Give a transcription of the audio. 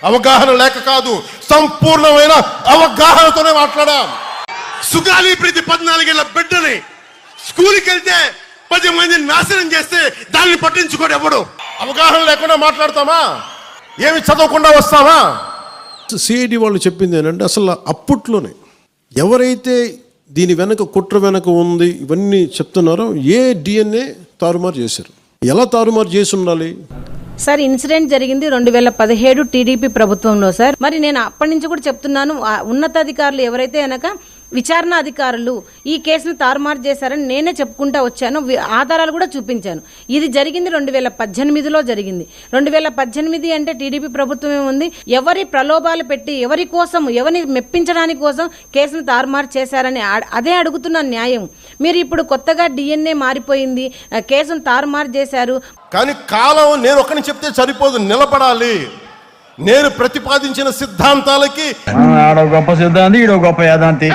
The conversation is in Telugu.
అవగాహన లేక కాదు, సంపూర్ణమైన అవగాహనతోనే మాట్లాడాం. సుగాలి ప్రీతి 14 ఏళ్ల బిడ్డని స్కూల్కి వెళ్తే 10 మందిని నాశనం చేస్తే దాన్ని పట్టించుకోడు ఎవడు. అవగాహన లేకుండా మాట్లాడతామా? ఏమి చదవకుండా వస్తామా? సిఐడి వాళ్ళు చెప్పింది ఏంటంటే, అసలు అప్పట్లోనే ఎవరైతే దీని వెనక కుట్ర వెనక ఉంది ఇవన్నీ చెప్తున్నారో ఏ డిఎన్ఏ తారుమారు చేశారు, ఎలా తారుమారు చేసి ఉండాలి సార్? ఇన్సిడెంట్ జరిగింది 2017 టీడీపీ ప్రభుత్వంలో సార్. మరి నేను అప్పటి నుంచి కూడా చెప్తున్నాను, ఉన్నతాధికారులు ఎవరైతే అనక విచారణ అధికారులు ఈ కేసును తారుమారు చేశారని నేనే చెప్పుకుంటా వచ్చాను, ఆధారాలు కూడా చూపించాను. ఇది జరిగింది 2018లో జరిగింది. 2018 అంటే టీడీపీ ప్రభుత్వం ఏముంది, ఎవరి ప్రలోభాలు పెట్టి ఎవరి కోసం ఎవరిని మెప్పించడానికి కోసం కేసును తారుమారు చేశారని అదే అడుగుతున్న న్యాయం. మీరు ఇప్పుడు కొత్తగా డిఎన్ఏ మారిపోయింది, కేసును తారుమారు చేశారు. కానీ కాలం నేను ఒక్కని చెప్తే సరిపోదు, నిలబడాలి. నేను ప్రతిపాదించిన సిద్ధాంతాలకి ఆడో గొప్ప సిద్ధాంతి, ఈడో గొప్ప యాదాంతి.